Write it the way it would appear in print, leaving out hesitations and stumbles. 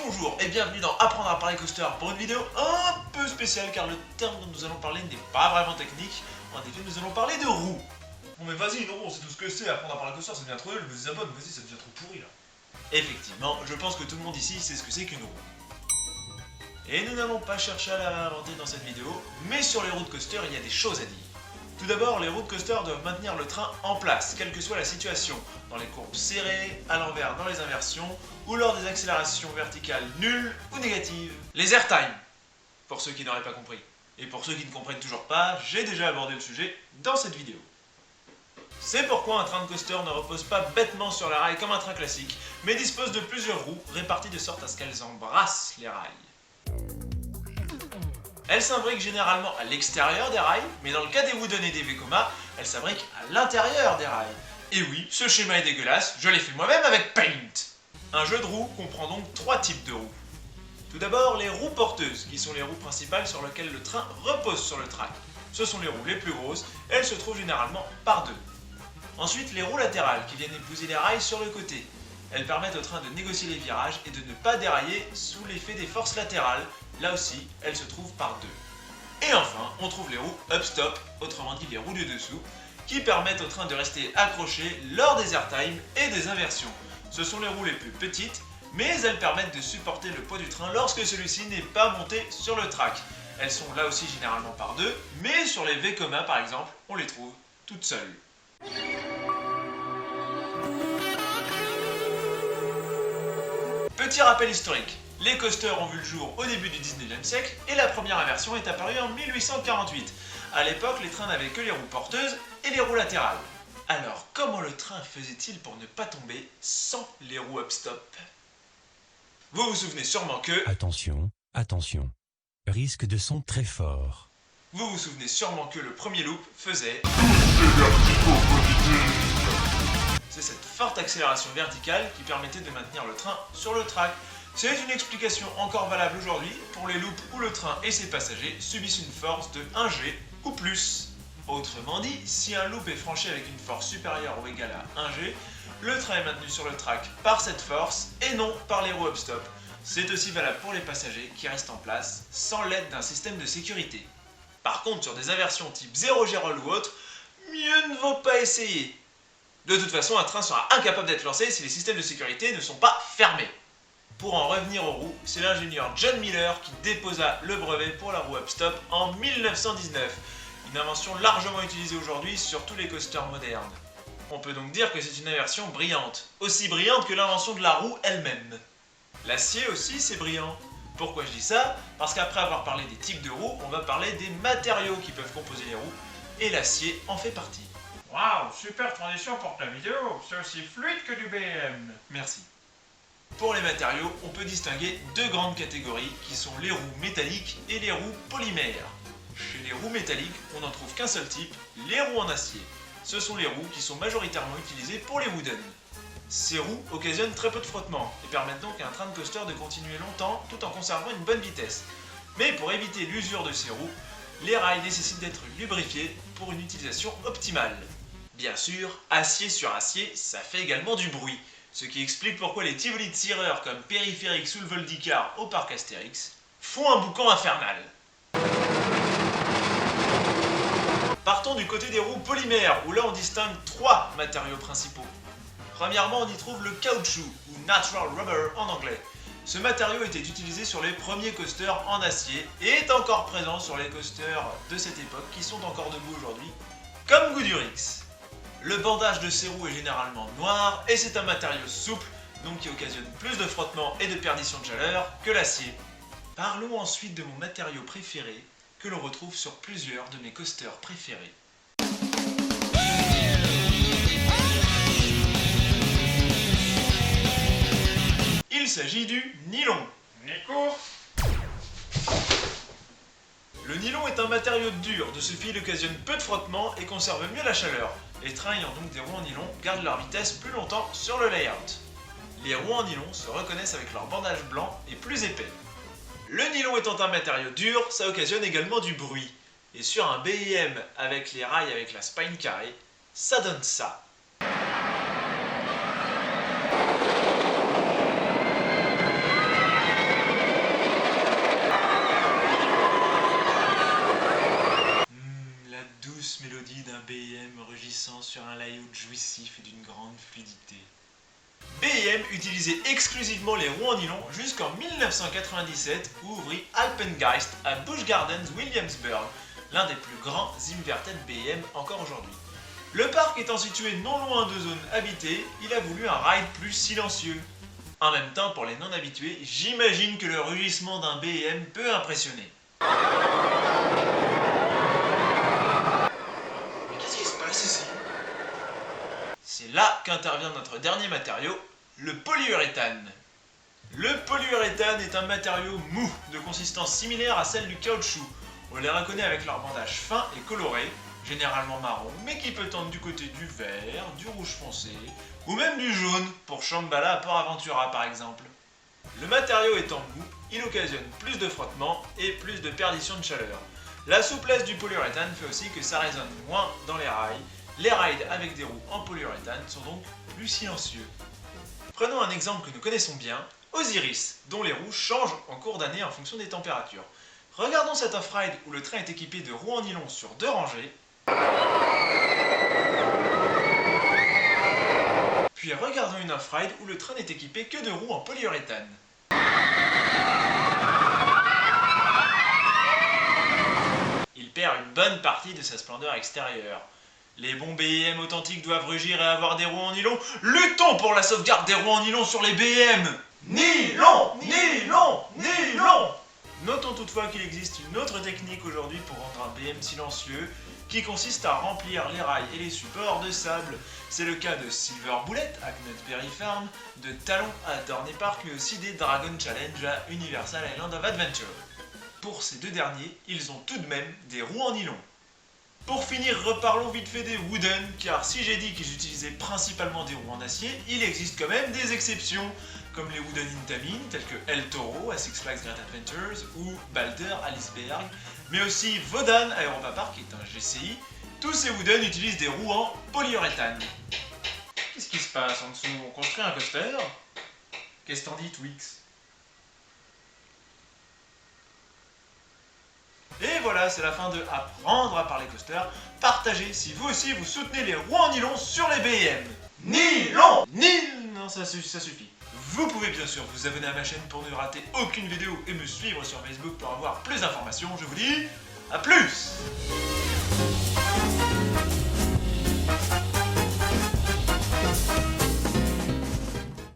Bonjour et bienvenue dans Apprendre à parler coaster pour une vidéo un peu spéciale car le terme dont nous allons parler n'est pas vraiment technique. En effet, nous allons parler de roues. Bon mais vas-y, non, c'est tout ce que c'est, apprendre à parler coaster, ça devient trop nul, je me désabonne, vas-y, ça devient trop pourri là. Effectivement, je pense que tout le monde ici sait ce que c'est qu'une roue. Et nous n'allons pas chercher à la réinventer dans cette vidéo, mais sur les roues de coaster, il y a des choses à dire. Tout d'abord, les roues de coaster doivent maintenir le train en place, quelle que soit la situation, dans les courbes serrées, à l'envers dans les inversions, ou lors des accélérations verticales nulles ou négatives. Les airtime, pour ceux qui n'auraient pas compris. Et pour ceux qui ne comprennent toujours pas, j'ai déjà abordé le sujet dans cette vidéo. C'est pourquoi un train de coaster ne repose pas bêtement sur la rail comme un train classique, mais dispose de plusieurs roues réparties de sorte à ce qu'elles embrassent les rails. Elles s'imbriquent généralement à l'extérieur des rails, mais dans le cas des Wooden et des Vekoma, elles s'imbriquent à l'intérieur des rails. Et oui, ce schéma est dégueulasse, je l'ai fait moi-même avec Paint. Un jeu de roues comprend donc trois types de roues. Tout d'abord, les roues porteuses, qui sont les roues principales sur lesquelles le train repose sur le track. Ce sont les roues les plus grosses, et elles se trouvent généralement par deux. Ensuite, les roues latérales, qui viennent épouser les rails sur le côté. Elles permettent au train de négocier les virages et de ne pas dérailler sous l'effet des forces latérales. Là aussi, elles se trouvent par deux. Et enfin, on trouve les roues up-stop, autrement dit les roues du dessous, qui permettent au train de rester accroché lors des airtime et des inversions. Ce sont les roues les plus petites, mais elles permettent de supporter le poids du train lorsque celui-ci n'est pas monté sur le track. Elles sont là aussi généralement par deux, mais sur les Vekoma par exemple, on les trouve toutes seules. Petit rappel historique, les coasters ont vu le jour au début du 19e siècle et la première inversion est apparue en 1848. A l'époque, les trains n'avaient que les roues porteuses et les roues latérales. Alors, comment le train faisait-il pour ne pas tomber sans les roues up-stop? Vous vous souvenez sûrement que... Attention, attention, risque de son très fort. Vous vous souvenez sûrement que le premier loop faisait... C'est cette forte accélération verticale qui permettait de maintenir le train sur le track. C'est une explication encore valable aujourd'hui pour les loops où le train et ses passagers subissent une force de 1G ou plus. Autrement dit, si un loop est franchi avec une force supérieure ou égale à 1G, le train est maintenu sur le track par cette force et non par les roues up-stop. C'est aussi valable pour les passagers qui restent en place sans l'aide d'un système de sécurité. Par contre, sur des inversions type 0G roll ou autre, mieux ne vaut pas essayer. De toute façon, un train sera incapable d'être lancé si les systèmes de sécurité ne sont pas fermés. Pour en revenir aux roues, c'est l'ingénieur John Miller qui déposa le brevet pour la roue up-stop en 1919. Une invention largement utilisée aujourd'hui sur tous les coasters modernes. On peut donc dire que c'est une inversion brillante, aussi brillante que l'invention de la roue elle-même. L'acier aussi, c'est brillant. Pourquoi je dis ça? Parce qu'après avoir parlé des types de roues, on va parler des matériaux qui peuvent composer les roues, et l'acier en fait partie. Waouh, super transition pour ta vidéo, c'est aussi fluide que du BM. Merci. Pour les matériaux, on peut distinguer deux grandes catégories qui sont les roues métalliques et les roues polymères. Chez les roues métalliques, on n'en trouve qu'un seul type, les roues en acier. Ce sont les roues qui sont majoritairement utilisées pour les wooden. Ces roues occasionnent très peu de frottement et permettent donc à un train de coaster de continuer longtemps tout en conservant une bonne vitesse. Mais pour éviter l'usure de ces roues, les rails nécessitent d'être lubrifiés pour une utilisation optimale. Bien sûr, acier sur acier, ça fait également du bruit. Ce qui explique pourquoi les Tivoli de tireurs comme Périphérix ou le Voldicar au parc Astérix font un boucan infernal. Partons du côté des roues polymères, où là on distingue trois matériaux principaux. Premièrement, on y trouve le caoutchouc, ou natural rubber en anglais. Ce matériau était utilisé sur les premiers coasters en acier et est encore présent sur les coasters de cette époque qui sont encore debout aujourd'hui, comme Goudurix. Le bandage de ces roues est généralement noir et c'est un matériau souple, donc qui occasionne plus de frottement et de perdition de chaleur que l'acier. Parlons ensuite de mon matériau préféré, que l'on retrouve sur plusieurs de mes coasters préférés. Il s'agit du nylon. Nico, Le nylon est un matériau dur, de ce fait il occasionne peu de frottement et conserve mieux la chaleur. Les trains ayant donc des roues en nylon gardent leur vitesse plus longtemps sur le layout. Les roues en nylon se reconnaissent avec leur bandage blanc et plus épais. Le nylon étant un matériau dur, ça occasionne également du bruit. Et sur un BM avec les rails avec la spine carrée, ça donne ça. glissant sur un layout jouissif et d'une grande fluidité. BM utilisait exclusivement les roues en nylon jusqu'en 1997 où ouvrit Alpengeist à Busch Gardens, Williamsburg, l'un des plus grands inverted BM encore aujourd'hui. Le parc étant situé non loin de zones habitées, il a voulu un ride plus silencieux. En même temps, pour les non-habitués, j'imagine que le rugissement d'un BM peut impressionner. Mais qu'est-ce qui se passe ici? C'est là qu'intervient notre dernier matériau, le polyuréthane. Le polyuréthane est un matériau mou, de consistance similaire à celle du caoutchouc. On les reconnaît avec leur bandage fin et coloré, généralement marron, mais qui peut tendre du côté du vert, du rouge foncé, ou même du jaune, pour Shambhala à Port Aventura par exemple. Le matériau étant mou, il occasionne plus de frottement et plus de perdition de chaleur. La souplesse du polyuréthane fait aussi que ça résonne moins dans les rails. Les rides avec des roues en polyuréthane sont donc plus silencieux. Prenons un exemple que nous connaissons bien, Osiris, dont les roues changent en cours d'année en fonction des températures. Regardons cet off-ride où le train est équipé de roues en nylon sur 2 rangées. Puis regardons une off-ride où le train n'est équipé que de roues en polyuréthane. Il perd une bonne partie de sa splendeur extérieure. Les bons BM authentiques doivent rugir et avoir des roues en nylon. Luttons pour la sauvegarde des roues en nylon sur les BM. Nylon, nylon, nylon. Notons toutefois qu'il existe une autre technique aujourd'hui pour rendre un BM silencieux, qui consiste à remplir les rails et les supports de sable. C'est le cas de Silver Bullet à Knutberry Farm, de Talon à Dorney Park, mais aussi des Dragon Challenge à Universal Island of Adventure. Pour ces deux derniers, ils ont tout de même des roues en nylon. Pour finir, reparlons vite fait des Wooden, car si j'ai dit qu'ils utilisaient principalement des roues en acier, il existe quand même des exceptions, comme les Wooden Intamin, tels que El Toro à Six Flags Great Adventures ou Balder à Liseberg, mais aussi Wodan à Europa Park, qui est un GCI. Tous ces Wooden utilisent des roues en polyuréthane. Qu'est-ce qui se passe en dessous? On construit un coaster? Qu'est-ce t'en dis, Twix? Et voilà, c'est la fin de Apprendre à parler coaster. Partagez si vous aussi vous soutenez les roues en nylon sur les BM. Nylon! Non, ça suffit. Vous pouvez bien sûr vous abonner à ma chaîne pour ne rater aucune vidéo et me suivre sur Facebook pour avoir plus d'informations. Je vous dis à plus!